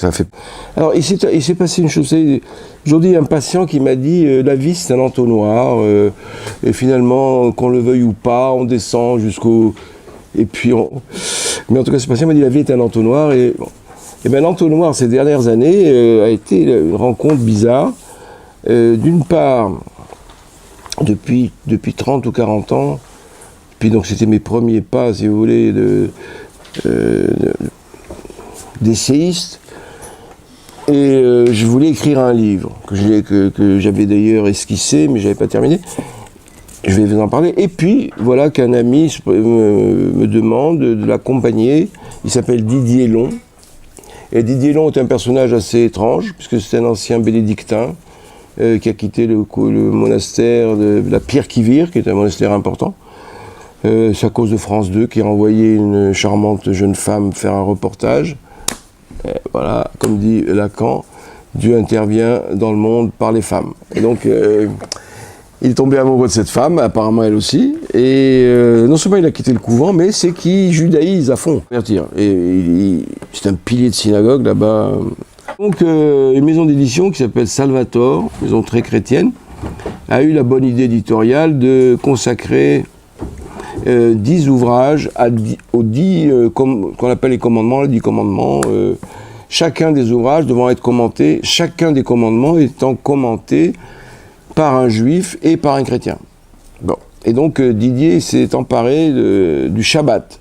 ça fait... Alors, il s'est passé une chose. Aujourd'hui, il y a un patient qui m'a dit la vie, c'est un entonnoir. Et finalement, qu'on le veuille ou pas, on descend jusqu'au... Et puis, Mais en tout cas, ce patient m'a dit la vie est un entonnoir. Et, bon. Et bien, l'entonnoir, ces dernières années, a été une rencontre bizarre. D'une part, depuis 30 ou 40 ans, puis donc c'était mes premiers pas, si vous voulez, d'essayiste. Et je voulais écrire un livre que j'avais d'ailleurs esquissé, mais je n'avais pas terminé. Je vais vous en parler. Et puis, voilà qu'un ami me demande de l'accompagner. Il s'appelle Didier Long. Et Didier Long est un personnage assez étrange, puisque c'est un ancien bénédictin qui a quitté le monastère de la Pierre-qui-Vire, qui est un monastère important. C'est à cause de France 2 qui a envoyé une charmante jeune femme faire un reportage. Et voilà, comme dit Lacan, Dieu intervient dans le monde par les femmes. Et donc, il est tombé amoureux de cette femme, apparemment elle aussi. Et non seulement il a quitté le couvent, mais c'est qu'il judaïse à fond. Et c'est un pilier de synagogue là-bas. Donc, une maison d'édition qui s'appelle Salvator, maison très chrétienne, a eu la bonne idée éditoriale de consacrer 10 ouvrages aux 10 qu'on appelle les commandements, les 10 commandements. Chacun des ouvrages devant être commenté, chacun des commandements étant commenté par un juif et par un chrétien. Bon. Et donc Didier s'est emparé du Shabbat.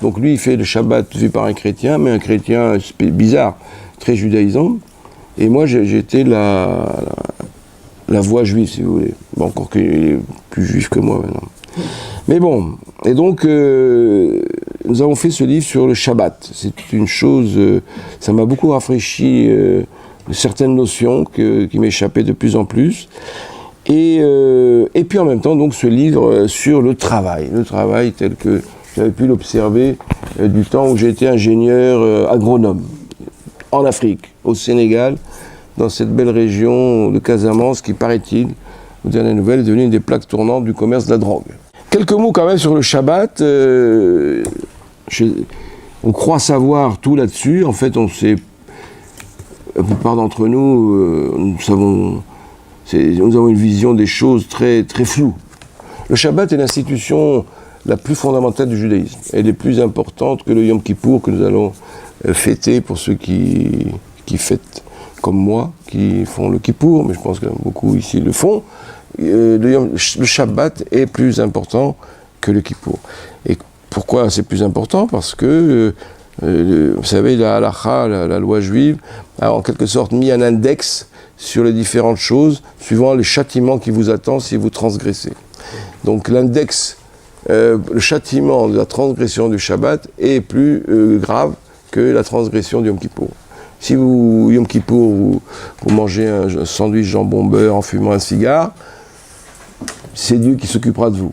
Donc lui, il fait le Shabbat vu par un chrétien, mais un chrétien bizarre, très judaïsant. Et moi, j'étais la voix juive, si vous voulez. Bon, encore qu'il est plus juif que moi maintenant. Mais bon, et donc nous avons fait ce livre sur le Shabbat. C'est une chose, ça m'a beaucoup rafraîchi certaines notions qui m'échappaient de plus en plus. Et puis en même temps, donc, ce livre sur le travail tel que j'avais pu l'observer du temps où j'étais ingénieur agronome en Afrique, au Sénégal, dans cette belle région de Casamance qui, paraît-il, aux dernières nouvelles, est devenue une des plaques tournantes du commerce de la drogue. Quelques mots quand même sur le Shabbat. On croit savoir tout là-dessus. En fait, on sait, la plupart d'entre nous, nous avons une vision des choses très, très floue. Le Shabbat est l'institution la plus fondamentale du judaïsme. Elle est plus importante que le Yom Kippour que nous allons fêter pour ceux qui fêtent comme moi, qui font le Kippour, mais je pense que beaucoup ici le font. Le Shabbat est plus important que le Kippour. Et pourquoi c'est plus important ? Parce que, vous savez, la halakha, la loi juive, a en quelque sorte mis un index sur les différentes choses, suivant les châtiments qui vous attendent si vous transgressez. Donc l'index, le châtiment de la transgression du Shabbat est plus grave que la transgression du Yom Kippour. Si vous, Yom Kippour, vous mangez un sandwich jambon-beurre en fumant un cigare, c'est Dieu qui s'occupera de vous.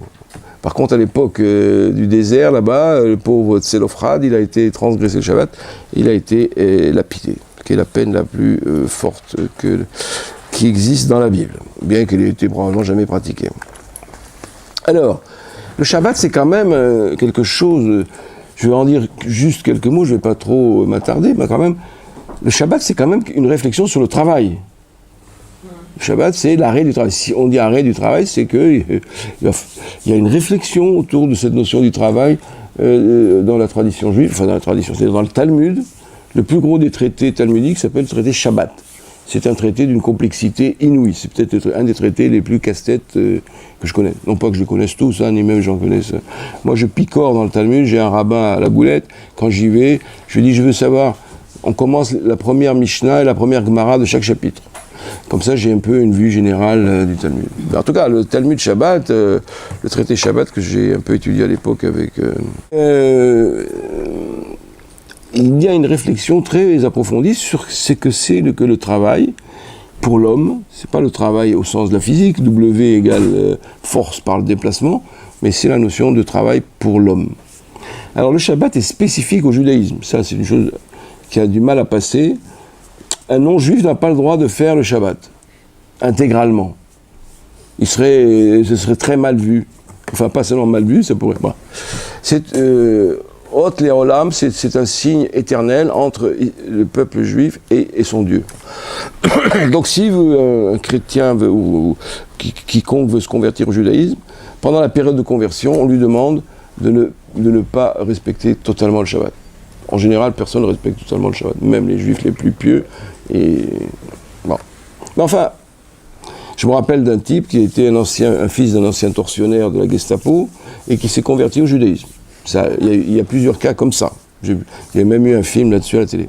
Par contre, à l'époque du désert, là-bas, le pauvre Tselophrad, il a été transgressé le Shabbat, il a été lapidé, qui est la peine la plus forte qui existe dans la Bible, bien qu'elle ait été probablement jamais pratiquée. Alors, le Shabbat, c'est quand même quelque chose, je vais en dire juste quelques mots, je ne vais pas trop m'attarder, mais quand même, le Shabbat, c'est quand même une réflexion sur le travail. Le Shabbat, c'est l'arrêt du travail. Si on dit arrêt du travail, c'est qu'il y a une réflexion autour de cette notion du travail dans la tradition juive, enfin dans la tradition, c'est dans le Talmud. Le plus gros des traités talmudiques s'appelle le traité Shabbat. C'est un traité d'une complexité inouïe. C'est peut-être un des traités les plus casse-tête que je connais. Non pas que je les connaisse tous, ni même j'en connaisse. Moi, je picore dans le Talmud, j'ai un rabbin à la boulette. Quand j'y vais, je lui dis, je veux savoir, on commence la première Mishnah et la première Gemara de chaque chapitre. Comme ça, j'ai un peu une vue générale du Talmud. En tout cas, le Talmud Shabbat, le traité Shabbat que j'ai un peu étudié à l'époque avec... il y a une réflexion très approfondie sur ce que c'est que le travail pour l'homme. C'est pas le travail au sens de la physique, W égale force par le déplacement, mais c'est la notion de travail pour l'homme. Alors le Shabbat est spécifique au judaïsme. Ça, c'est une chose qui a du mal à passer. Un non-juif n'a pas le droit de faire le Shabbat, intégralement. Ce serait très mal vu. Enfin, pas seulement mal vu, ça pourrait pas. Hot Leolam, c'est un signe éternel entre le peuple juif et son Dieu. Donc si un chrétien veut, ou quiconque veut se convertir au judaïsme, pendant la période de conversion, on lui demande de ne pas respecter totalement le Shabbat. En général, personne ne respecte totalement le Shabbat, même les juifs les plus pieux. Et bon. Mais enfin, je me rappelle d'un type qui était un fils d'un ancien tortionnaire de la Gestapo et qui s'est converti au judaïsme. Il y a plusieurs cas comme ça. Il y a même eu un film là-dessus à la télé.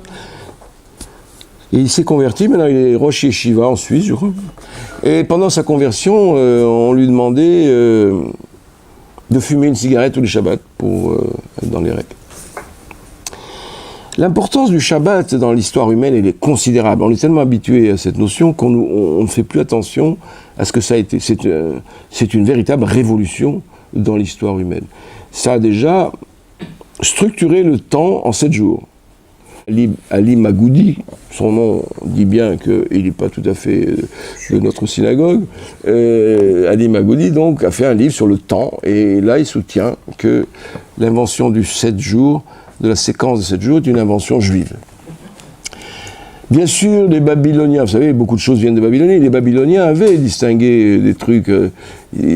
Et il s'est converti, maintenant il est Rosh Yeshiva en Suisse, je crois. Et pendant sa conversion, on lui demandait de fumer une cigarette tous les Shabbats pour être dans les règles. L'importance du Shabbat dans l'histoire humaine, elle est considérable. On est tellement habitué à cette notion qu'on ne fait plus attention à ce que ça a été. C'est une véritable révolution dans l'histoire humaine. Ça a déjà structuré le temps en 7 jours. Ali Magoudi, son nom dit bien qu'il n'est pas tout à fait de notre synagogue. Ali Magoudi, donc, a fait un livre sur le temps, et là, il soutient que l'invention du 7 jours, de la séquence de 7 jours, est une invention juive. Bien sûr, les Babyloniens, vous savez, beaucoup de choses viennent des Babyloniens. Les Babyloniens avaient distingué des trucs,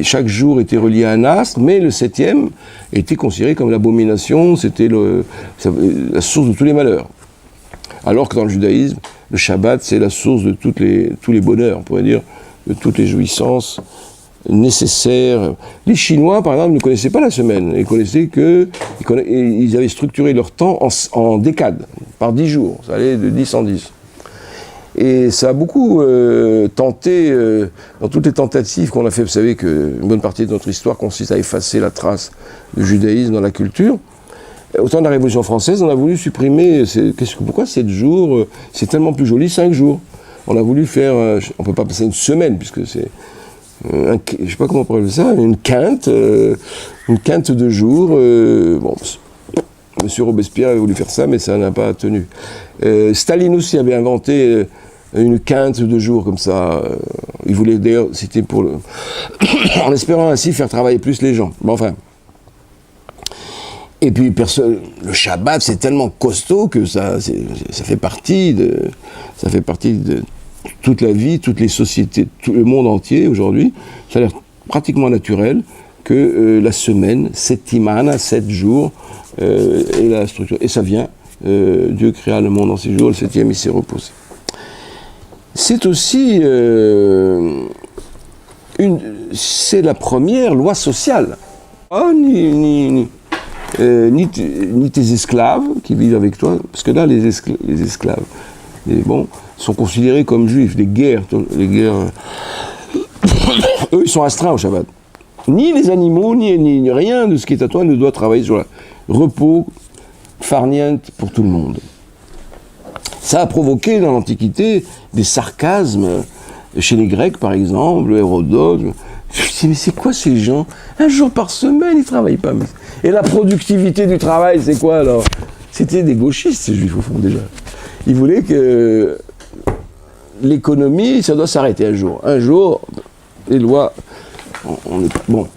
chaque jour était relié à un astre, mais le 7e était considéré comme l'abomination, c'était la source de tous les malheurs. Alors que dans le judaïsme, le Shabbat, c'est la source de tous les bonheurs, on pourrait dire, de toutes les jouissances nécessaires. Les Chinois, par exemple, ne connaissaient pas la semaine. Ils avaient structuré leur temps en décades, par 10 jours. Ça allait de 10 en 10. Et ça a beaucoup tenté, dans toutes les tentatives qu'on a fait, vous savez qu'une bonne partie de notre histoire consiste à effacer la trace du judaïsme dans la culture. Au temps de la Révolution française, on a voulu supprimer, pourquoi 7 jours, c'est tellement plus joli, 5 jours. On a voulu faire, on ne peut pas passer une semaine, puisque c'est, je ne sais pas comment on pourrait dire ça, une quinte de jours. Bon, Monsieur Robespierre avait voulu faire ça, mais ça n'a pas tenu. Staline aussi avait inventé une quinte de jours comme ça. Il voulait d'ailleurs, c'était pour en espérant ainsi faire travailler plus les gens. Bon, enfin. Et puis, le Shabbat, c'est tellement costaud que ça fait partie de toute la vie, toutes les sociétés, tout le monde entier aujourd'hui. Ça a l'air pratiquement naturel que la semaine, 7 imana, 7 jours, est la structure. Et ça vient, Dieu créa le monde en 6 jours, le 7e, il s'est reposé. C'est aussi c'est la première loi sociale. Ni tes esclaves qui vivent avec toi, parce que là, les esclaves, sont considérés comme juifs, les guerres, eux, ils sont astreints au Shabbat. Ni les animaux, ni rien de ce qui est à toi ne doit travailler sur le repos, farniente pour tout le monde. Ça a provoqué dans l'Antiquité des sarcasmes, chez les Grecs par exemple, Hérodote. Je me dis, mais c'est quoi ces gens? Un jour par semaine, ils ne travaillent pas. Et la productivité du travail, c'est quoi alors? C'était des gauchistes, ces juifs, au fond, déjà. Ils voulaient que l'économie, ça doit s'arrêter un jour. Un jour, les lois, bon.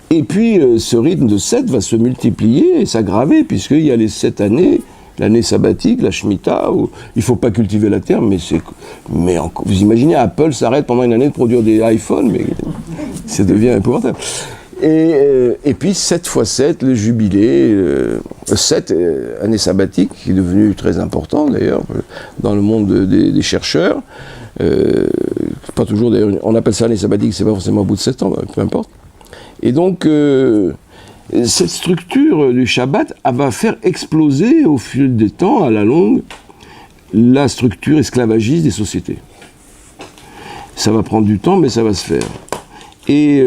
Et puis, ce rythme de 7 va se multiplier et s'aggraver, puisqu'il y a les 7 années, l'année sabbatique, la Shemitah, où il ne faut pas cultiver la terre, mais vous imaginez, Apple s'arrête pendant une année de produire des iPhones, mais ça devient épouvantable. Et puis 7 x 7, le jubilé, 7 années sabbatiques, qui est devenu très important d'ailleurs dans le monde des chercheurs. Pas toujours d'ailleurs, on appelle ça année sabbatique, c'est pas forcément au bout de 7 ans, peu importe. Et donc, cette structure du Shabbat va faire exploser au fil des temps, à la longue, la structure esclavagiste des sociétés. Ça va prendre du temps, mais ça va se faire. Et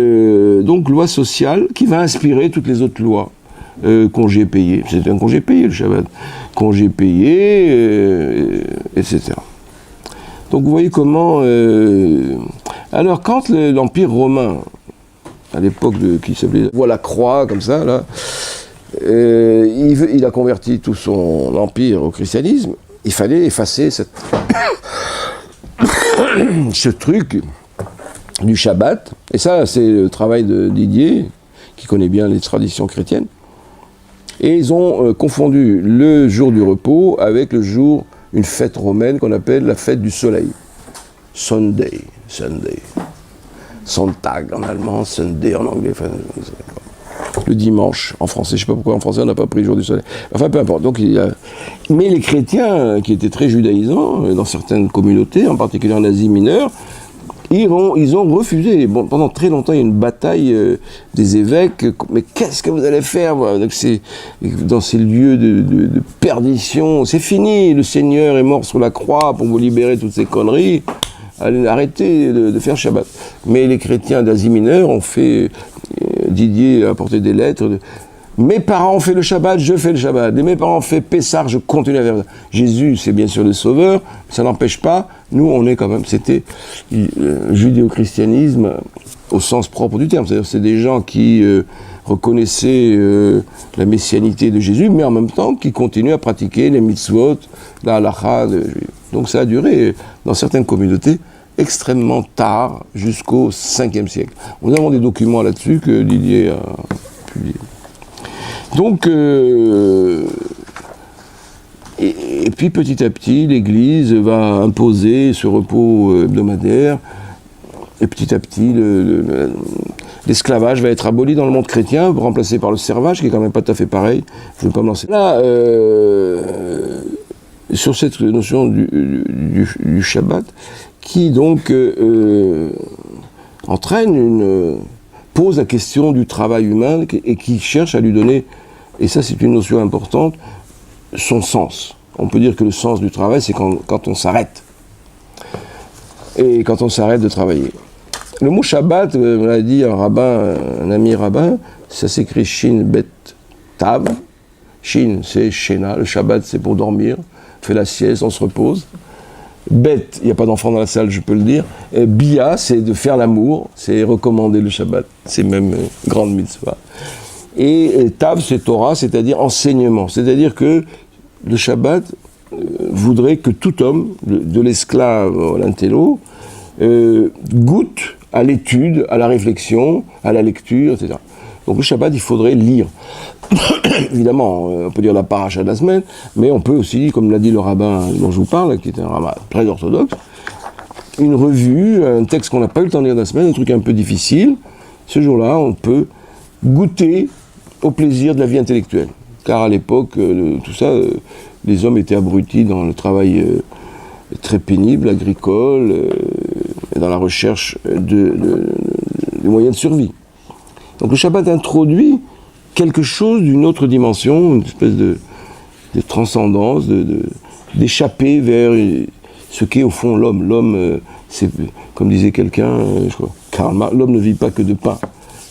donc, loi sociale qui va inspirer toutes les autres lois. Congé payé, c'est un congé payé le Shabbat. Congé payé, etc. Donc, vous voyez comment... Alors, quand l'Empire romain, à l'époque qui s'appelait la croix, comme ça, là, il a converti tout son empire au christianisme, il fallait effacer ce truc du Shabbat. Et ça, c'est le travail de Didier, qui connaît bien les traditions chrétiennes. Et ils ont confondu le jour du repos avec le jour, une fête romaine qu'on appelle la fête du soleil. Sunday. Sonntag en allemand, Sunday en anglais. Enfin, le dimanche en français. Je ne sais pas pourquoi en français on n'a pas pris le jour du soleil. Enfin, peu importe. Donc, mais les chrétiens, qui étaient très judaïsants, dans certaines communautés, en particulier en Asie mineure, ils ont refusé. Bon, pendant très longtemps, il y a une bataille des évêques. Mais qu'est-ce que vous allez faire? Donc dans ces lieux de perdition, c'est fini. Le Seigneur est mort sur la croix pour vous libérer de toutes ces conneries. Allez, arrêtez de faire Shabbat. Mais les chrétiens d'Asie mineure ont fait... Didier a apporté des lettres. Mes parents ont fait le Shabbat, je fais le Shabbat. Et mes parents ont fait Pessah, je continue à faire ça. Jésus, c'est bien sûr le Sauveur, mais ça n'empêche pas. Nous, on est quand même... C'était judéo-christianisme au sens propre du terme. C'est-à-dire c'est des gens qui reconnaissaient la messianité de Jésus, mais en même temps qui continuent à pratiquer les mitzvot, la halakha. Donc ça a duré, dans certaines communautés, extrêmement tard, jusqu'au 5e siècle. Nous avons des documents là-dessus que Didier a publiés. Donc, et puis petit à petit, l'Église va imposer ce repos hebdomadaire, et petit à petit, l'esclavage va être aboli dans le monde chrétien, remplacé par le servage, qui est quand même pas tout à fait pareil. Je ne vais pas me lancer là. Sur cette notion du Shabbat, qui donc pose la question du travail humain et qui cherche à lui donner, et ça c'est une notion importante, son sens. On peut dire que le sens du travail, c'est quand on s'arrête. Et quand on s'arrête de travailler. Le mot Shabbat, on l'a dit un ami rabbin, ça s'écrit Shin Bet Tav. Shin, c'est Shena, le Shabbat c'est pour dormir, on fait la sieste, on se repose. Bet, il n'y a pas d'enfant dans la salle, je peux le dire. Et Bia, c'est de faire l'amour, c'est recommander le Shabbat, c'est même grande mitzvah. Et Tav, c'est Torah, c'est-à-dire enseignement. C'est-à-dire que le Shabbat voudrait que tout homme, de l'esclave à l'intello, goûte à l'étude, à la réflexion, à la lecture, etc. Donc le Shabbat, il faudrait lire. Évidemment, on peut dire la paracha de la semaine, mais on peut aussi, comme l'a dit le rabbin dont je vous parle, qui est un rabbin très orthodoxe, une revue, un texte qu'on n'a pas eu le temps de lire de la semaine, un truc un peu difficile. Ce jour-là, on peut goûter au plaisir de la vie intellectuelle. Car à l'époque, tout ça, les hommes étaient abrutis dans le travail très pénible, agricole, et dans la recherche des moyens de survie. Donc le Shabbat introduit quelque chose d'une autre dimension, une espèce de transcendance, d'échapper vers ce qu'est au fond l'homme. L'homme, c'est, comme disait quelqu'un, je crois, Karl Marx, l'homme ne vit pas que de pain.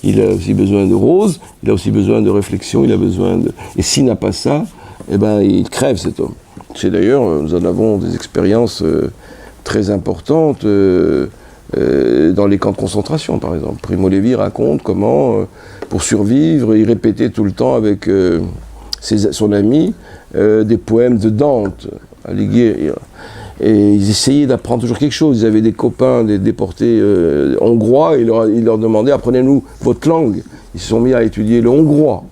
Il a aussi besoin de roses, il a aussi besoin de réflexion, il a besoin de... Et s'il n'a pas ça, eh ben, il crève cet homme. C'est d'ailleurs, nous en avons des expériences très importantes dans les camps de concentration, par exemple. Primo Levi raconte comment, pour survivre, il répétait tout le temps avec son ami des poèmes de Dante, Alighieri. Et ils essayaient d'apprendre toujours quelque chose. Ils avaient des copains, des déportés hongrois, et ils leur demandaient « Apprenez-nous votre langue ». Ils se sont mis à étudier le hongrois.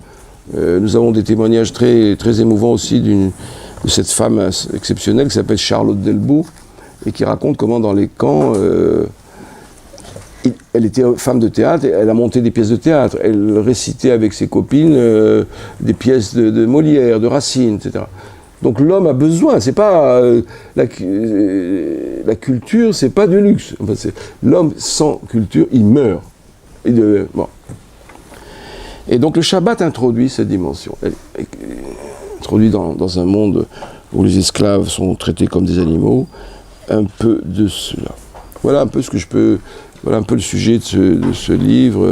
Nous avons des témoignages très, très émouvants aussi de cette femme exceptionnelle qui s'appelle Charlotte Delbout, et qui raconte comment dans les camps, elle était femme de théâtre, et elle a monté des pièces de théâtre. Elle récitait avec ses copines des pièces de Molière, de Racine, etc. Donc l'homme a besoin, c'est pas la culture, c'est pas du luxe. Enfin, l'homme sans culture, il meurt. Bon. Et donc le Shabbat introduit cette dimension. Elle introduit dans un monde où les esclaves sont traités comme des animaux, un peu de cela. Voilà un peu ce que je peux. Voilà un peu le sujet de ce livre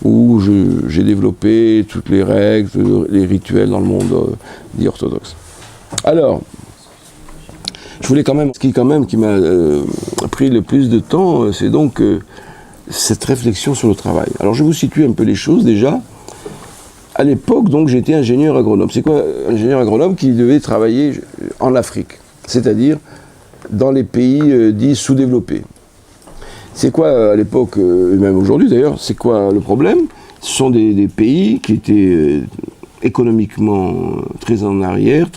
où j'ai développé toutes les règles, les rituels dans le monde dit orthodoxe. Alors, je voulais quand même, ce qui m'a pris le plus de temps, c'est donc cette réflexion sur le travail. Alors je vous situe un peu les choses déjà. À l'époque, donc, j'étais ingénieur agronome. C'est quoi ingénieur agronome qui devait travailler en Afrique, c'est-à-dire dans les pays dits sous-développés. C'est quoi, à l'époque, et même aujourd'hui d'ailleurs, c'est quoi le problème? Ce sont des pays qui étaient économiquement très en arrière,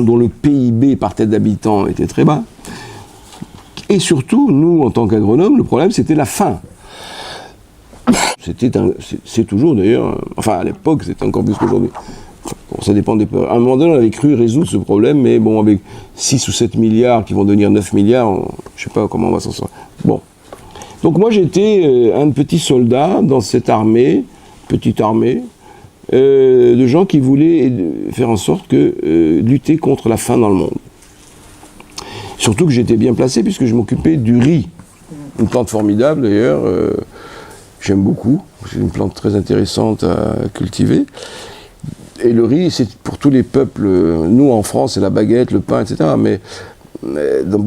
dont le PIB par tête d'habitant était très bas. Et surtout, nous, en tant qu'agronomes, le problème, c'était la faim. C'est toujours d'ailleurs, enfin à l'époque, c'était encore plus qu'aujourd'hui. Bon, ça dépend des peurs. À un moment donné, on avait cru résoudre ce problème, mais bon, avec 6 ou 7 milliards qui vont devenir 9 milliards, je ne sais pas comment on va s'en sortir. Bon. Donc moi, j'étais un petit soldat dans cette armée, petite armée, de gens qui voulaient faire en sorte que lutter contre la faim dans le monde. Surtout que j'étais bien placé puisque je m'occupais du riz. Une plante formidable d'ailleurs, j'aime beaucoup. C'est une plante très intéressante à cultiver. Et le riz, c'est pour tous les peuples. Nous, en France, c'est la baguette, le pain, etc. Mais dans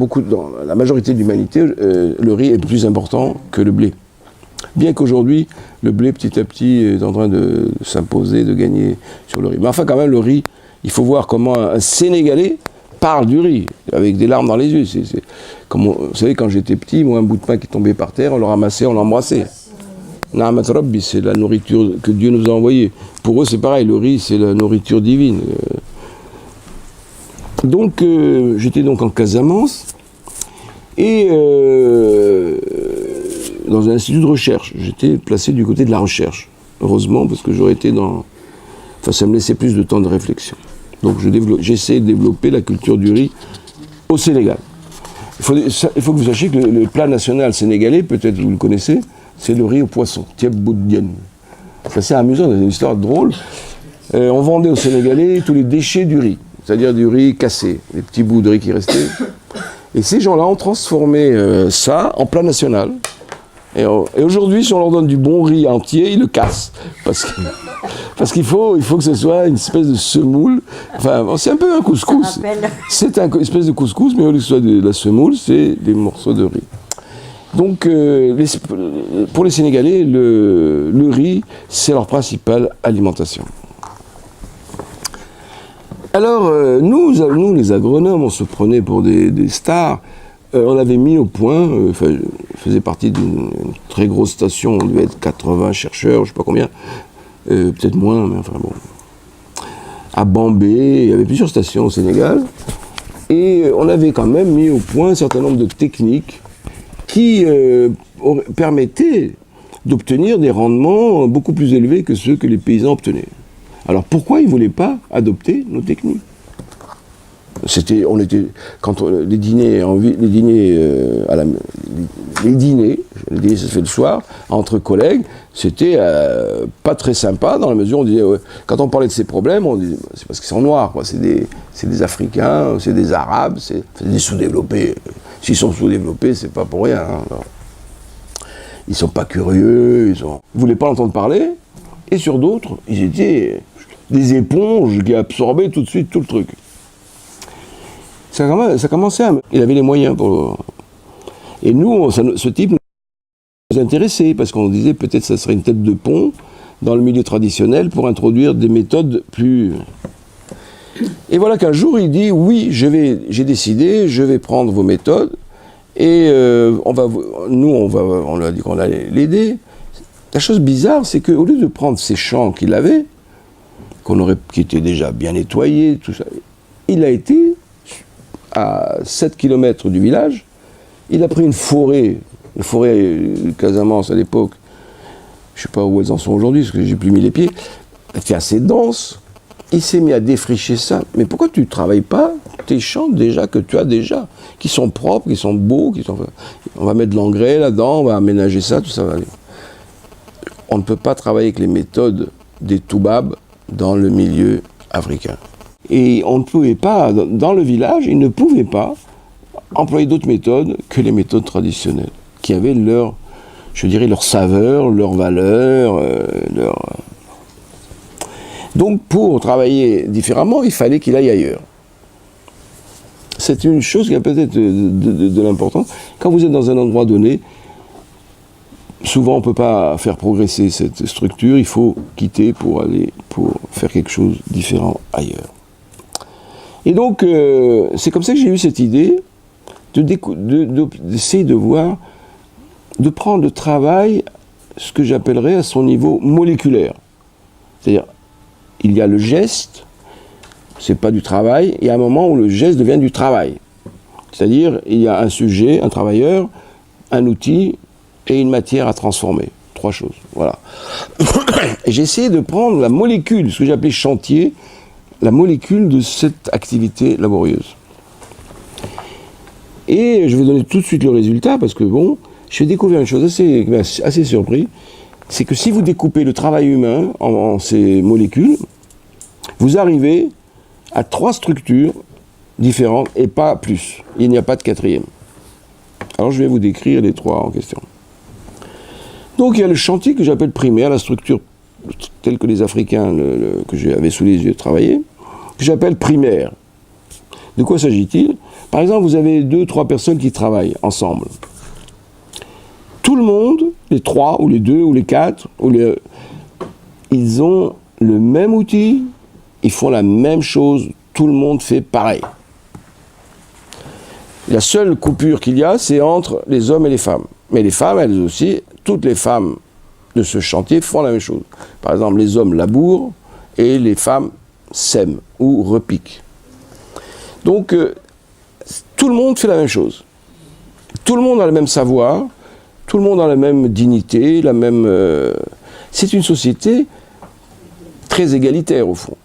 la majorité de l'humanité, le riz est plus important que le blé. Bien qu'aujourd'hui, le blé, petit à petit, est en train de s'imposer, de gagner sur le riz. Mais enfin, quand même, le riz, il faut voir comment un Sénégalais parle du riz, avec des larmes dans les yeux. Vous savez, quand j'étais petit, moi, un bout de pain qui tombait par terre, on le ramassait, on l'embrassait. Na'amat Rabbi, c'est la nourriture que Dieu nous a envoyée. Pour eux, c'est pareil, le riz, c'est la nourriture divine. Donc, j'étais donc en Casamance, et dans un institut de recherche. J'étais placé du côté de la recherche. Heureusement, parce que j'aurais été ça me laissait plus de temps de réflexion. Donc, j'essaie de développer la culture du riz au Sénégal. Il faut que vous sachiez que le plat national sénégalais, peut-être vous le connaissez, c'est le riz au poisson, tiep boudien. C'est assez amusant, c'est une histoire drôle. On vendait aux Sénégalais tous les déchets du riz, c'est-à-dire du riz cassé, les petits bouts de riz qui restaient. Et ces gens-là ont transformé ça en plat national. Et aujourd'hui, si on leur donne du bon riz entier, ils le cassent. Parce qu'il faut que ce soit une espèce de semoule. Enfin, c'est un peu un couscous. C'est une espèce de couscous, mais au lieu que ce soit de la semoule, c'est des morceaux de riz. Donc, pour les Sénégalais, le riz, c'est leur principale alimentation. Alors, nous, les agronomes, on se prenait pour des stars. On avait mis au point, je faisais partie d'une très grosse station, on devait être 80 chercheurs, je ne sais pas combien, peut-être moins, mais enfin bon. À Bambé, il y avait plusieurs stations au Sénégal, et on avait quand même mis au point un certain nombre de techniques qui permettaient d'obtenir des rendements beaucoup plus élevés que ceux que les paysans obtenaient. Alors pourquoi ils ne voulaient pas adopter nos techniques ? Quand les dîners, ça se fait le soir, entre collègues, c'était pas très sympa dans la mesure où on disait, quand on parlait de ces problèmes, on disait, c'est parce qu'ils sont noirs, quoi. C'est des Africains, c'est des Arabes, c'est des sous-développés. S'ils sont sous-développés, c'est pas pour rien. Hein. Ils sont pas curieux, ils voulaient pas entendre parler, et sur d'autres, ils étaient des éponges qui absorbaient tout de suite tout le truc. Ça commençait il avait les moyens pour... Et nous, ce type nous intéressait, parce qu'on disait peut-être que ça serait une tête de pont dans le milieu traditionnel pour introduire des méthodes plus... Et voilà qu'un jour, il dit, oui, j'ai décidé, je vais prendre vos méthodes, et on lui a dit qu'on allait l'aider. La chose bizarre, c'est qu'au lieu de prendre ces champs qu'il avait, qui étaient déjà bien nettoyés, tout ça, il a été... à 7 km du village, il a pris une forêt de Casamance à l'époque, je ne sais pas où elles en sont aujourd'hui, parce que j'ai plus mis les pieds, elle était assez dense, il s'est mis à défricher ça. Mais pourquoi tu ne travailles pas tes champs déjà que tu as déjà, qui sont propres, qui sont beaux, on va mettre de l'engrais là-dedans, on va aménager ça, tout ça va aller. On ne peut pas travailler avec les méthodes des toubabs dans le milieu africain. Et on ne pouvait pas, dans le village, ils ne pouvaient pas employer d'autres méthodes que les méthodes traditionnelles, qui avaient leur saveur, leur valeur, Donc pour travailler différemment, il fallait qu'il aille ailleurs. C'est une chose qui a peut-être de l'importance. Quand vous êtes dans un endroit donné, souvent on ne peut pas faire progresser cette structure, il faut quitter pour faire quelque chose de différent ailleurs. Et donc, c'est comme ça que j'ai eu cette idée d'essayer de voir, de prendre le travail, ce que j'appellerais à son niveau moléculaire. C'est-à-dire, il y a le geste, c'est pas du travail, il y a un moment où le geste devient du travail. C'est-à-dire, il y a un sujet, un travailleur, un outil et une matière à transformer. 3 choses, voilà. Et j'ai essayé de prendre la molécule, ce que j'ai appelé chantier, la molécule de cette activité laborieuse. Et je vais donner tout de suite le résultat, parce que bon, j'ai découvert une chose assez surpris, c'est que si vous découpez le travail humain en ces molécules, vous arrivez à 3 structures différentes et pas plus. Il n'y a pas de 4e. Alors je vais vous décrire les 3 en question. Donc il y a le chantier que j'appelle primaire, la structure telle que les Africains que j'avais sous les yeux travailler, que j'appelle primaire. De quoi s'agit-il? Par exemple, vous avez 2-3 personnes qui travaillent ensemble. Tout le monde, les 3 ou les 2 ou les 4, ils ont le même outil, ils font la même chose, tout le monde fait pareil. La seule coupure qu'il y a, c'est entre les hommes et les femmes. Mais les femmes, elles aussi, toutes les femmes de ce chantier font la même chose. Par exemple, les hommes labourent et les femmes sèment ou repiquent. Donc, tout le monde fait la même chose. Tout le monde a le même savoir, tout le monde a la même dignité, la même... c'est une société très égalitaire, au fond.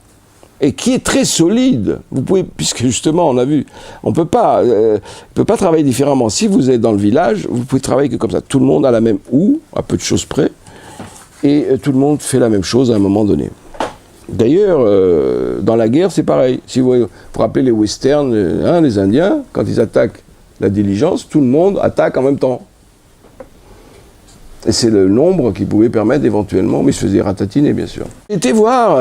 Et qui est très solide. Vous pouvez, puisque justement, on a vu, on peut pas travailler différemment. Si vous êtes dans le village, vous pouvez travailler que comme ça. Tout le monde a la même houe, à peu de choses près, et tout le monde fait la même chose à un moment donné. D'ailleurs, dans la guerre, c'est pareil. Si vous rappelez les westerns, les Indiens, quand ils attaquent la diligence, tout le monde attaque en même temps. Et c'est le nombre qui pouvait permettre éventuellement, mais il se faisait ratatiner, bien sûr. J'étais voir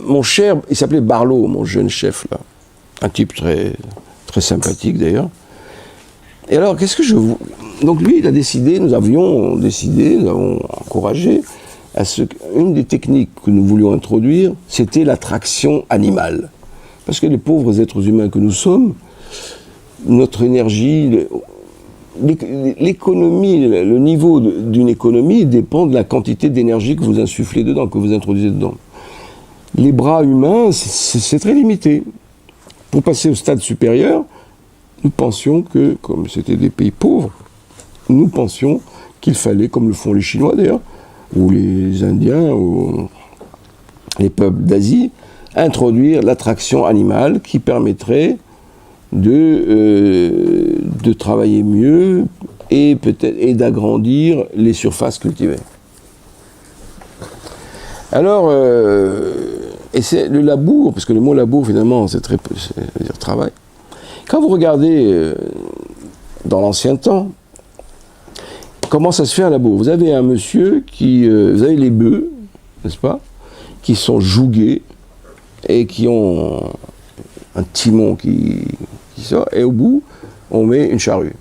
mon cher, il s'appelait Barlow, mon jeune chef, là. Un type très, très sympathique, d'ailleurs. Et alors, qu'est-ce que je vous... Donc lui, il a décidé, nous avons encouragé, une des techniques que nous voulions introduire, c'était l'attraction animale. Parce que les pauvres êtres humains que nous sommes, notre énergie... L'économie, le niveau d'une économie dépend de la quantité d'énergie que vous insufflez dedans, que vous introduisez dedans. Les bras humains, c'est très limité. Pour passer au stade supérieur, nous pensions que, comme c'était des pays pauvres, nous pensions qu'il fallait, comme le font les Chinois d'ailleurs, ou les Indiens, ou les peuples d'Asie, introduire l'attraction animale qui permettrait de travailler mieux et peut-être d'agrandir les surfaces cultivées. Alors, et c'est le labour, parce que le mot labour finalement c'est dire travail. Quand vous regardez dans l'ancien temps, comment ça se fait un labour? Vous avez un monsieur vous avez les bœufs, n'est-ce pas, qui sont jougués et qui ont un timon qui sort, et au bout, on met une charrue.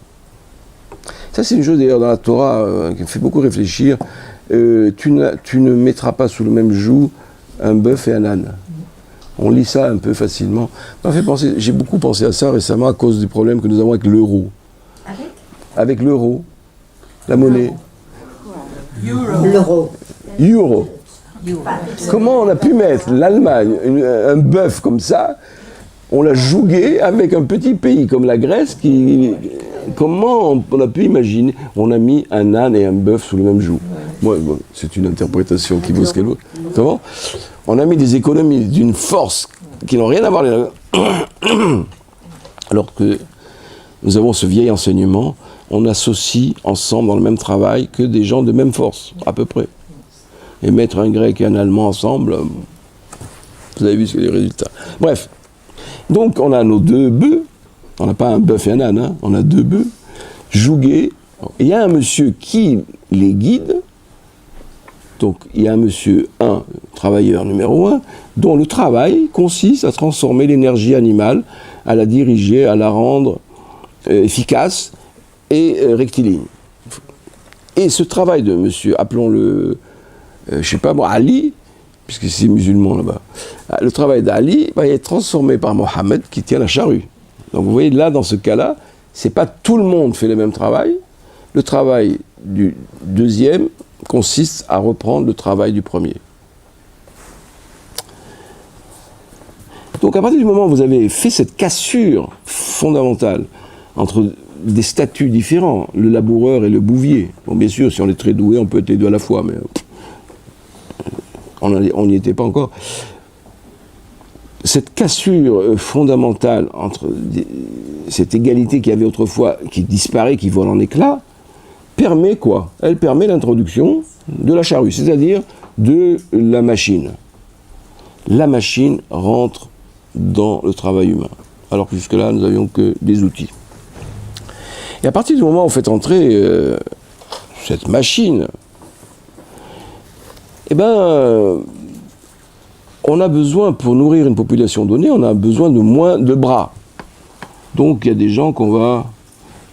Ça, c'est une chose d'ailleurs dans la Torah qui me fait beaucoup réfléchir. Tu ne mettras pas sous le même joug un bœuf et un âne. On lit ça un peu facilement. Ça m'a fait penser, j'ai beaucoup pensé à ça récemment à cause du problème que nous avons avec l'euro. Avec l'euro, la monnaie. L'euro. Euro. Comment on a pu mettre l'Allemagne, un bœuf comme ça, on l'a jougué avec un petit pays comme la Grèce comment on a pu imaginer? On a mis un âne et un bœuf sous le même joug. Moi, c'est une interprétation qui vaut ce qu'elle vaut. Comment? On a mis des économies d'une force qui n'ont rien à voir. Alors que nous avons ce vieil enseignement, on associe ensemble dans le même travail que des gens de même force, à peu près. Et mettre un grec et un allemand ensemble, vous avez vu ce que les résultats. Bref. Donc on a nos 2 bœufs, on n'a pas un bœuf et un âne, hein, on a 2 bœufs, jougués. Il y a un monsieur qui les guide, donc il y a un monsieur, travailleur numéro 1, dont le travail consiste à transformer l'énergie animale, à la diriger, à la rendre efficace et rectiligne. Et ce travail de monsieur, appelons-le, je sais pas moi, Ali, puisque c'est musulman là-bas, le travail d'Ali va être transformé par Mohammed qui tient la charrue. Donc vous voyez, là, dans ce cas-là, c'est pas tout le monde fait le même travail. Le travail du deuxième consiste à reprendre le travail du premier. Donc à partir du moment où vous avez fait cette cassure fondamentale entre des statuts différents, le laboureur et le bouvier, bon bien sûr si on est très doué on peut être les deux à la fois, mais on n'y était pas encore, cette cassure fondamentale entre cette égalité qu'il y avait autrefois, qui disparaît, qui vole en éclats, permet quoi? Elle permet l'introduction de la charrue, c'est-à-dire de la machine. La machine rentre dans le travail humain, alors que jusque-là, nous n'avions que des outils. Et à partir du moment où on fait entrer cette machine, eh ben, on a besoin, pour nourrir une population donnée, on a besoin de moins de bras. Donc il y a des gens qu'on va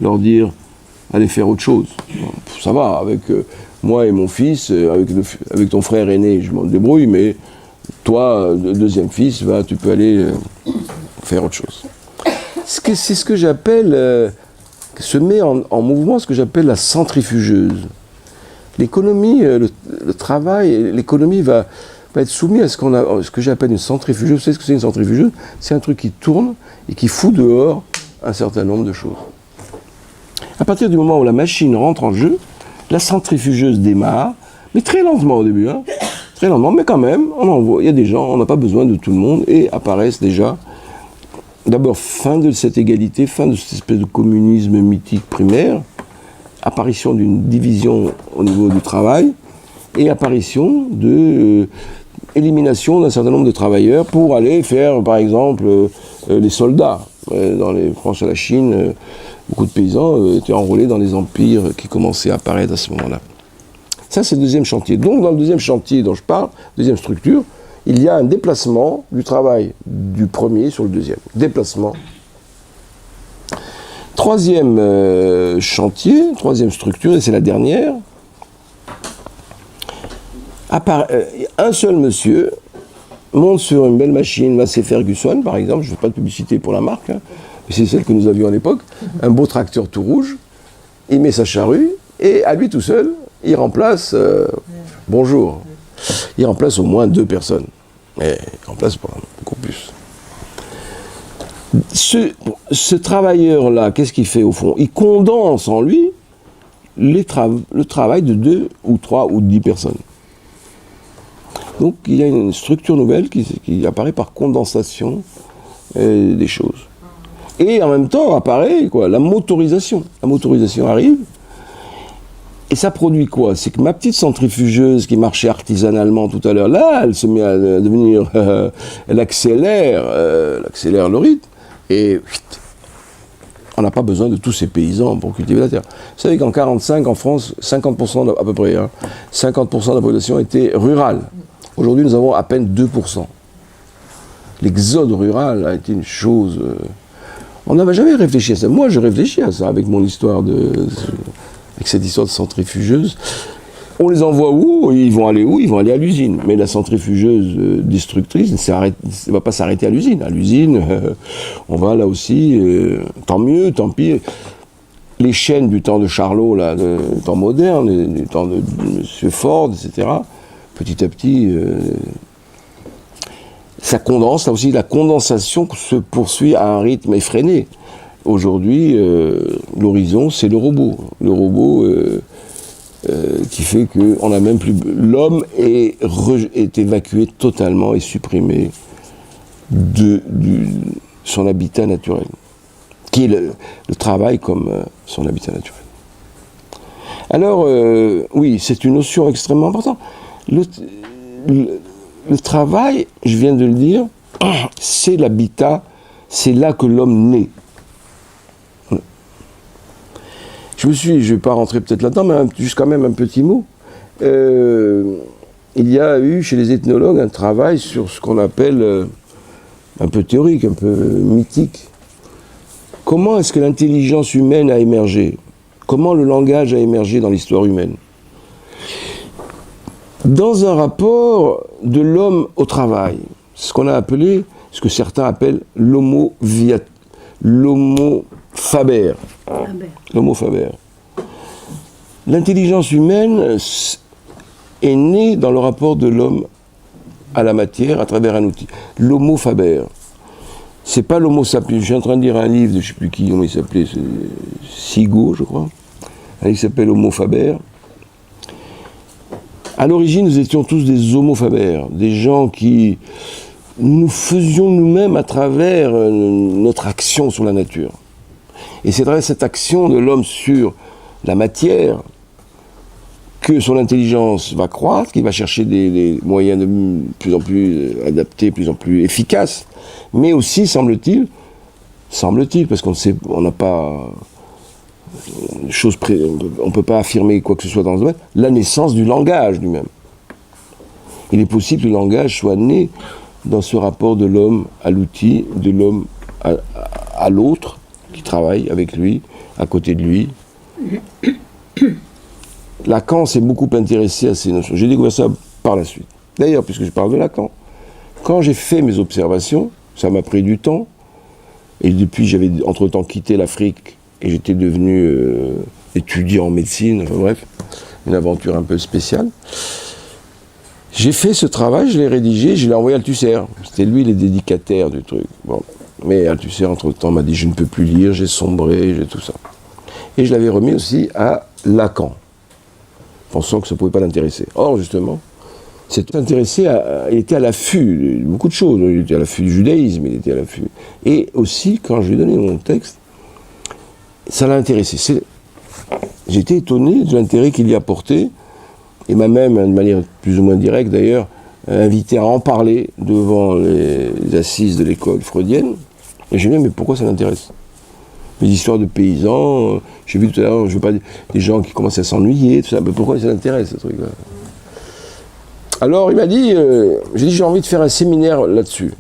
leur dire, allez faire autre chose. Ça va, avec moi et mon fils, avec ton frère aîné, je m'en débrouille, mais toi, deuxième fils, tu peux aller faire autre chose. C'est ce que j'appelle, se met en mouvement ce que j'appelle la centrifugeuse. L'économie, le travail, l'économie va être soumise à ce que j'appelle une centrifugeuse. Vous savez ce que c'est une centrifugeuse? C'est un truc qui tourne et qui fout dehors un certain nombre de choses. À partir du moment où la machine rentre en jeu, la centrifugeuse démarre, mais très lentement au début, très lentement, mais quand même, il y a des gens, on n'a pas besoin de tout le monde, et apparaissent déjà, d'abord, fin de cette égalité, fin de cette espèce de communisme mythique primaire, apparition d'une division au niveau du travail, et apparition de élimination d'un certain nombre de travailleurs pour aller faire, par exemple, les soldats. Dans les France et la Chine, beaucoup de paysans étaient enrôlés dans les empires qui commençaient à apparaître à ce moment-là. Ça, c'est le deuxième chantier. Donc, dans le deuxième chantier dont je parle, deuxième structure, il y a un déplacement du travail du premier sur le deuxième. Déplacement. Troisième chantier, troisième structure, et c'est la dernière. Un seul monsieur monte sur une belle machine, Massey Ferguson par exemple, je ne fais pas de publicité pour la marque, mais c'est celle que nous avions à l'époque, un beau tracteur tout rouge, il met sa charrue, et à lui tout seul, il remplace, bonjour, il remplace au moins 2 personnes, mais il remplace pas beaucoup plus. Ce travailleur-là, qu'est-ce qu'il fait au fond? Il condense en lui le travail de 2 ou 3 ou 10 personnes. Donc il y a une structure nouvelle qui apparaît par condensation des choses. Et en même temps apparaît la motorisation. La motorisation arrive. Et ça produit quoi? C'est que ma petite centrifugeuse qui marchait artisanalement tout à l'heure, là, elle se met à devenir... elle accélère le rythme. Et on n'a pas besoin de tous ces paysans pour cultiver la terre. Vous savez qu'en 1945, en France, 50% à peu près, 50% de la population était rurale. Aujourd'hui, nous avons à peine 2%. L'exode rural a été une chose... on n'avait jamais réfléchi à ça. Moi, je réfléchis à ça avec mon histoire avec cette histoire de centrifugeuse. On les envoie où? Ils vont aller où? Ils vont aller à l'usine. Mais la centrifugeuse destructrice ne va pas s'arrêter à l'usine. À l'usine, on va là aussi, tant mieux, tant pis. Les chaînes du temps de Charlot, là, du temps moderne, du temps de M. Ford, etc., petit à petit, ça condense. Là aussi, la condensation se poursuit à un rythme effréné. Aujourd'hui, l'horizon, c'est le robot. Le robot qui fait qu'on n'a même plus... L'homme est évacué totalement et supprimé de son habitat naturel, qui est le travail comme son habitat naturel. Alors, oui, c'est une notion extrêmement importante. Le travail, je viens de le dire, c'est l'habitat, c'est là que l'homme naît. Je ne vais pas rentrer peut-être là-dedans, mais juste quand même un petit mot. Il y a eu chez les ethnologues un travail sur ce qu'on appelle, un peu théorique, un peu mythique. Comment est-ce que l'intelligence humaine a émergé? Comment le langage a émergé dans l'histoire humaine? Dans un rapport de l'homme au travail, ce qu'on a appelé, ce que certains appellent l'homo faber. L'homo faber. L'intelligence humaine est née dans le rapport de l'homme à la matière à travers un outil. L'homo faber. c'est pas l'homo sapiens. Je suis en train de lire un livre de je sais plus qui, comment il s'appelait, Sigo, je crois. Un livre qui s'appelle Homo Faber. À l'origine, nous étions tous des homo faber, des gens qui nous faisions nous-mêmes à travers notre action sur la nature. Et c'est à travers cette action de l'homme sur la matière que son intelligence va croître, qu'il va chercher des moyens de plus en plus adaptés, plus en plus efficaces, mais aussi, semble-t-il, parce qu'on sait, on n'a pas on ne peut pas affirmer quoi que ce soit dans ce domaine, la naissance du langage lui-même. Il est possible que le langage soit né dans ce rapport de l'homme à l'outil, de l'homme à l'autre, qui travaille avec lui, à côté de lui. Lacan s'est beaucoup intéressé à ces notions. J'ai découvert ça par la suite. D'ailleurs, puisque je parle de Lacan, quand j'ai fait mes observations, ça m'a pris du temps, et depuis j'avais entre-temps quitté l'Afrique, et j'étais devenu étudiant en médecine, enfin bref, une aventure un peu spéciale. J'ai fait ce travail, je l'ai rédigé, je l'ai envoyé à Althusser. C'était lui le dédicataire du truc. Bon. Mais Althusser, entre-temps, m'a dit « je ne peux plus lire, j'ai sombré, j'ai tout ça ». Et je l'avais remis aussi à Lacan, pensant que ça ne pouvait pas l'intéresser. Or, justement, s'est intéressé, il était à l'affût de beaucoup de choses. Il était à l'affût du judaïsme, il était à l'affût. Et aussi, quand je lui ai donné mon texte, ça l'a intéressé. J'ai été étonné de l'intérêt qu'il y a porté, et m'a même, de manière plus ou moins directe d'ailleurs, invité à en parler devant les assises de l'école freudienne. Et j'ai dit, mais pourquoi ça l'intéresse ? Les histoires de paysans, j'ai vu tout à l'heure, je veux pas des gens qui commencent à s'ennuyer, tout ça, mais pourquoi ça l'intéresse, ce truc-là ? Alors il m'a dit, j'ai dit, j'ai envie de faire un séminaire là-dessus.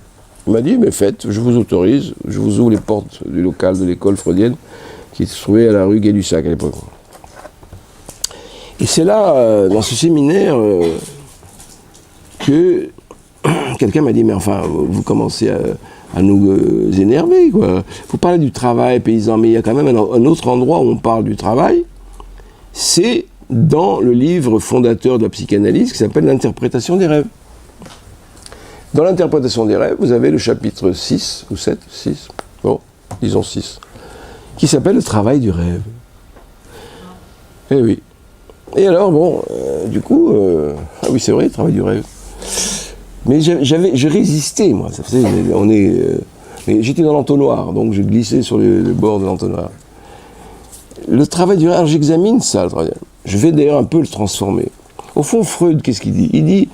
Il m'a dit, mais faites, je vous autorise, je vous ouvre les portes du local de l'école freudienne, qui se trouvait à la rue Gay-Lussac à l'époque. Et c'est là, dans ce séminaire, que quelqu'un m'a dit, mais enfin, vous commencez à nous énerver, quoi. Vous parlez du travail paysan, mais il y a quand même un autre endroit où on parle du travail, c'est dans le livre fondateur de la psychanalyse qui s'appelle L'interprétation des rêves. Dans l'interprétation des rêves, vous avez le chapitre 6 ou 7, 6, bon, disons 6, qui s'appelle le travail du rêve. Eh oui. Et alors, bon, du coup, ah oui, c'est vrai, le travail du rêve. Mais j'ai résisté, moi. Ça faisait, mais j'étais dans l'entonnoir, donc je glissais sur le bord de l'entonnoir. Le travail du rêve, alors j'examine ça, le travail. Je vais d'ailleurs un peu le transformer. Au fond, Freud, qu'est-ce qu'il dit ? Il dit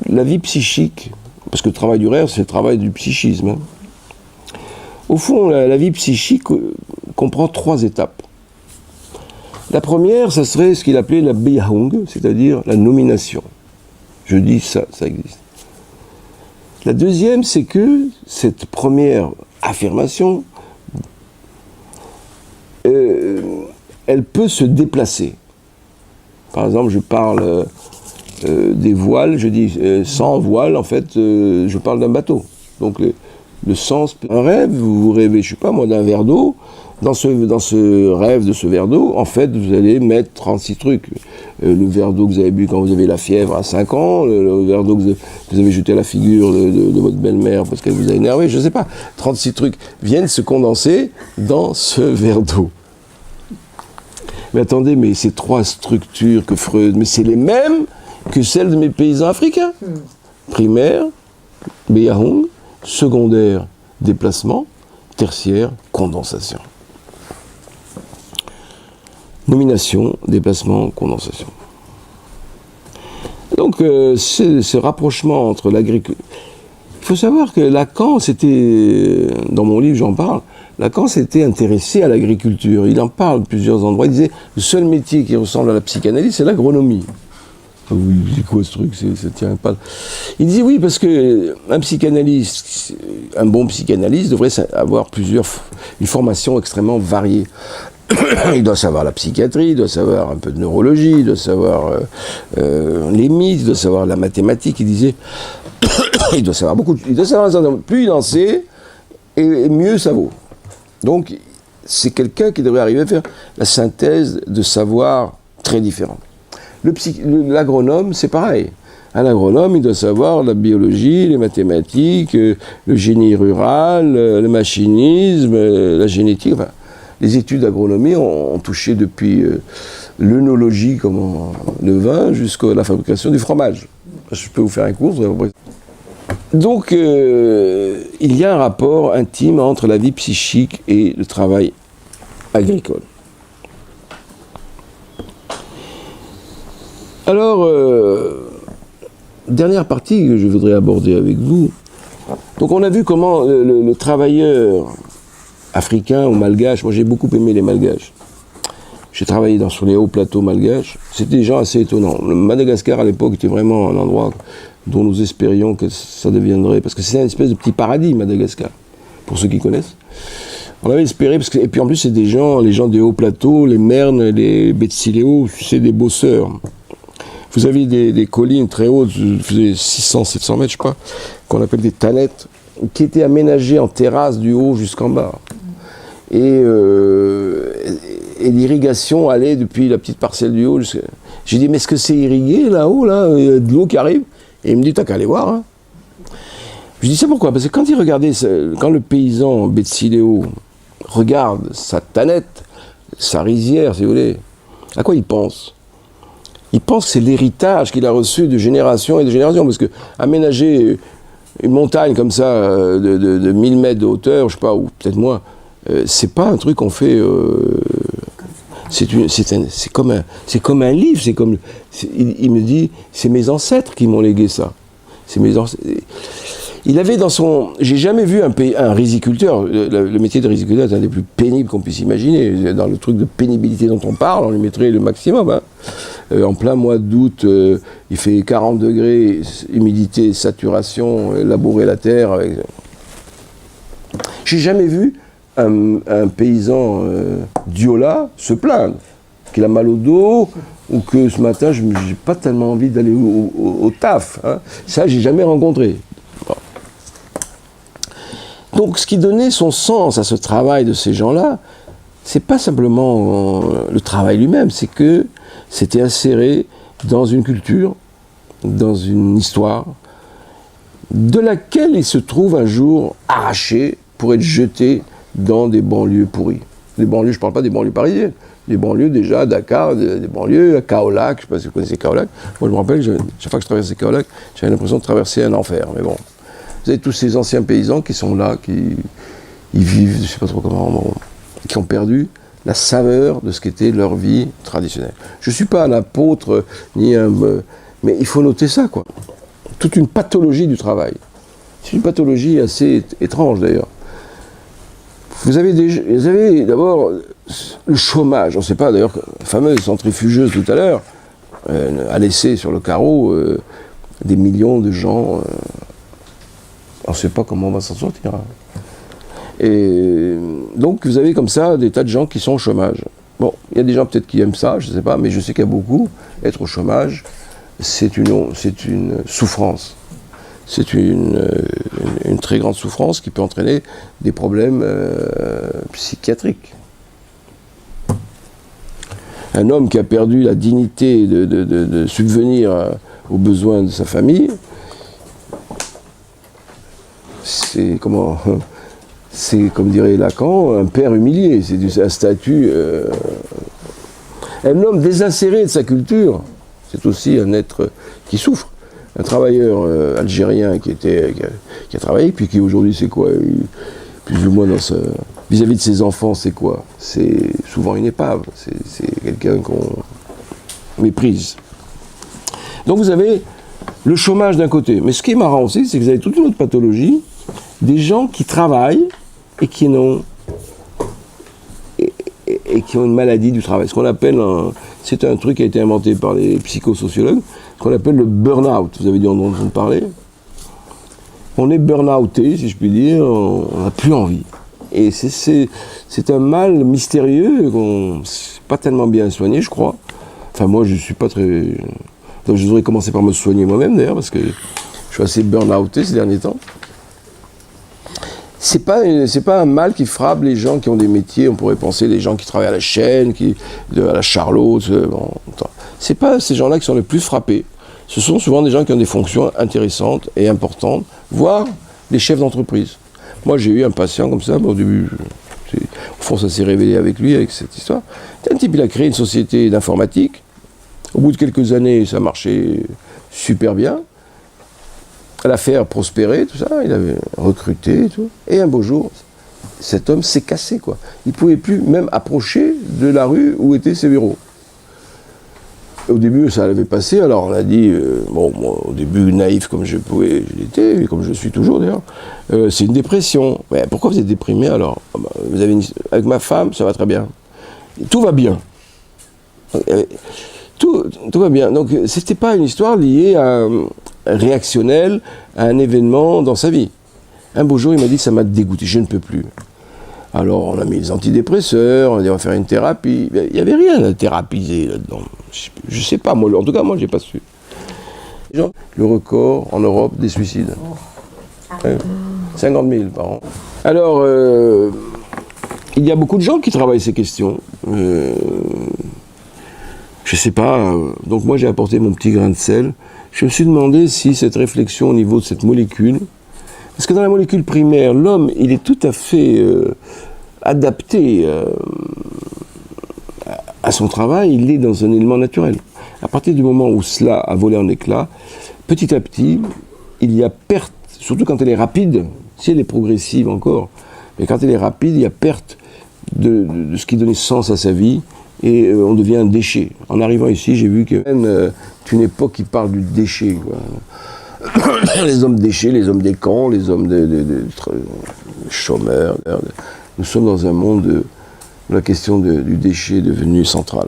la vie psychique, parce que le travail du rêve, c'est le travail du psychisme. Hein. Au fond, la vie psychique comprend 3 étapes. La première, ça serait ce qu'il appelait la Beyahung, c'est-à-dire la nomination. Je dis ça, ça existe. La deuxième, c'est que cette première affirmation, elle peut se déplacer. Par exemple, je parle des voiles, je dis sans voile, en fait, je parle d'un bateau. Donc le sens, un rêve, vous rêvez, je sais pas moi, d'un verre d'eau. Dans ce rêve de ce verre d'eau, en fait, vous allez mettre 36 trucs. Le verre d'eau que vous avez bu quand vous avez la fièvre à 5 ans, le verre d'eau que vous avez jeté à la figure de votre belle-mère parce qu'elle vous a énervé, je ne sais pas. 36 trucs viennent se condenser dans ce verre d'eau. Mais attendez, mais ces 3 structures que Freud, mais c'est les mêmes que celles de mes paysans africains. Primaire, Beyahung, secondaire, déplacement, tertiaire, condensation. Nomination, déplacement, condensation. Donc, ce rapprochement entre l'agriculture... Il faut savoir que Lacan, dans mon livre j'en parle, Lacan s'était intéressé à l'agriculture. Il en parle à plusieurs endroits. Il disait, le seul métier qui ressemble à la psychanalyse, c'est l'agronomie. Oui, c'est quoi ce truc, ça tient pas. Il dit oui, parce que un bon psychanalyste devrait avoir une formation extrêmement variée. Il doit savoir la psychiatrie, il doit savoir un peu de neurologie, il doit savoir les mythes, il doit savoir la mathématique. Il disait, il doit savoir beaucoup. Il doit savoir, plus il en sait, et mieux ça vaut. Donc, c'est quelqu'un qui devrait arriver à faire la synthèse de savoirs très différents. L'agronome, c'est pareil. Un agronome, il doit savoir la biologie, les mathématiques, le génie rural, le machinisme, la génétique. Enfin, les études d'agronomie ont touché depuis l'œnologie, comme le vin, jusqu'à la fabrication du fromage. Je peux vous faire un cours. Donc, il y a un rapport intime entre la vie psychique et le travail agricole. Alors, dernière partie que je voudrais aborder avec vous. Donc, on a vu comment le travailleur africain ou malgache, moi j'ai beaucoup aimé les malgaches. J'ai travaillé sur les hauts plateaux malgaches. C'était des gens assez étonnants. Le Madagascar, à l'époque, était vraiment un endroit dont nous espérions que ça deviendrait, parce que c'est une espèce de petit paradis, Madagascar, pour ceux qui connaissent. On avait espéré, parce que, et puis en plus, c'est des gens, les gens des hauts plateaux, les Mernes, les Betsileo, c'est des bosseurs. Vous aviez des collines très hautes, faisaient 600, 700 mètres, je sais pas, qu'on appelle des tanettes, qui étaient aménagées en terrasse du haut jusqu'en bas. Et l'irrigation allait depuis la petite parcelle du haut jusqu'à... J'ai dit, mais est-ce que c'est irrigué là-haut, là, il y a de l'eau qui arrive? Et il me dit, t'as qu'à aller voir. Hein. Je dis, c'est pourquoi? Parce que quand il regardait, quand le paysan Betsileo regarde sa tanette, sa rizière, si vous voulez, à quoi il pense? Il pense que c'est l'héritage qu'il a reçu de génération et de génération, parce que aménager une montagne comme ça, de 1000 mètres de hauteur, je sais pas, ou peut-être moins, c'est pas un truc qu'on fait... c'est comme un livre, il me dit, c'est mes ancêtres qui m'ont légué ça. C'est mes ancêtres. Il avait dans son... J'ai jamais vu un riziculteur, le métier de riziculteur est un des plus pénibles qu'on puisse imaginer. Dans le truc de pénibilité dont on parle, on lui mettrait le maximum. Hein. En plein mois d'août, il fait 40 degrés, humidité, saturation, labourer la terre. J'ai jamais vu un paysan diola se plaindre qu'il a mal au dos ou que ce matin, je n'ai pas tellement envie d'aller au taf. Hein. Ça, j'ai jamais rencontré. Bon. Donc, ce qui donnait son sens à ce travail de ces gens-là, c'est pas simplement le travail lui-même, c'est que c'était inséré dans une culture, dans une histoire, de laquelle il se trouve un jour arraché pour être jeté dans des banlieues pourries. Les banlieues, je ne parle pas des banlieues parisiennes, des banlieues déjà à Dakar, des banlieues à Kaolack, je ne sais pas si vous connaissez Kaolack. Moi je me rappelle, chaque fois que je traversais Kaolack, j'avais l'impression de traverser un enfer. Mais bon, vous avez tous ces anciens paysans qui sont là, ils vivent, je ne sais pas trop comment, bon, qui ont perdu la saveur de ce qu'était leur vie traditionnelle. Je ne suis pas un apôtre, ni un... mais il faut noter ça, quoi. Toute une pathologie du travail. C'est une pathologie assez étrange, d'ailleurs. Vous avez d'abord le chômage. On ne sait pas, d'ailleurs, la fameuse centrifugeuse tout à l'heure a laissé sur le carreau des millions de gens. On ne sait pas comment on va s'en sortir. Hein. Et donc, vous avez comme ça des tas de gens qui sont au chômage. Bon, il y a des gens peut-être qui aiment ça, je ne sais pas, mais je sais qu'il y a beaucoup. Être au chômage, c'est une souffrance. C'est une très grande souffrance qui peut entraîner des problèmes psychiatriques. Un homme qui a perdu la dignité de subvenir aux besoins de sa famille, c'est comme dirait Lacan, un père humilié, c'est un statut... Un homme désinséré de sa culture, c'est aussi un être qui souffre. Un travailleur algérien qui a travaillé, puis qui aujourd'hui c'est quoi, plus ou moins vis-à-vis de ses enfants, c'est quoi? C'est souvent une épave, c'est quelqu'un qu'on méprise. Donc vous avez le chômage d'un côté, mais ce qui est marrant aussi, c'est que vous avez toute une autre pathologie, des gens qui travaillent et qui ont une maladie du travail, ce qu'on appelle c'est un truc qui a été inventé par les psychosociologues, qu'on appelle le burn-out. Vous avez dû en entendre parler. On est burn-outé, si je puis dire, on n'a plus envie. Et c'est un mal mystérieux qu'on n'est pas tellement bien soigné, je crois. Enfin, moi, je ne suis pas très... Donc, je devrais commencer par me soigner moi-même, d'ailleurs, parce que je suis assez burn-outé ces derniers temps. C'est pas un mal qui frappe les gens qui ont des métiers, on pourrait penser les gens qui travaillent à la chaîne, à la Charlotte. Bon, c'est pas ces gens-là qui sont les plus frappés. ce sont souvent des gens qui ont des fonctions intéressantes et importantes, voire des chefs d'entreprise. Moi, j'ai eu un patient comme ça, au début, au fond, ça s'est révélé avec lui, avec cette histoire. Un type, il a créé une société d'informatique. Au bout de quelques années, ça marchait super bien. L'affaire prospérait, tout ça, il avait recruté et tout. Et un beau jour, cet homme s'est cassé, quoi. Il ne pouvait plus même approcher de la rue où étaient ses bureaux. Au début, ça l'avait passé, alors on a dit, bon, moi, au début, naïf comme je l'étais, et comme je suis toujours d'ailleurs, c'est une dépression. Mais pourquoi vous êtes déprimé alors? Vous avez avec ma femme, ça va très bien. Tout va bien. Tout va bien. Donc, c'était pas une histoire liée à réactionnelle, à un événement dans sa vie. Un beau jour, il m'a dit, ça m'a dégoûté, je ne peux plus. Alors, on a mis les antidépresseurs, on a dit, on va faire une thérapie. Il n'y avait rien à thérapiser là-dedans. Je ne sais pas, moi, en tout cas, moi, je n'ai pas su. Le record en Europe des suicides. 50 000 par an. Alors, il y a beaucoup de gens qui travaillent ces questions. Je ne sais pas. Donc, moi, j'ai apporté mon petit grain de sel. Je me suis demandé si cette réflexion au niveau de cette molécule, parce que dans la molécule primaire, l'homme, il est tout à fait adapté à son travail, il est dans un élément naturel. À partir du moment où cela a volé en éclats, petit à petit, il y a perte, surtout quand elle est rapide, si elle est progressive encore, mais quand elle est rapide, il y a perte de ce qui donnait sens à sa vie, et on devient un déchet. En arrivant ici, j'ai vu que c'est une époque qui parle du déchet, quoi. Les hommes déchets, les hommes des camps, les hommes de chômeurs. Nous sommes dans un monde où la question du déchet est devenue centrale.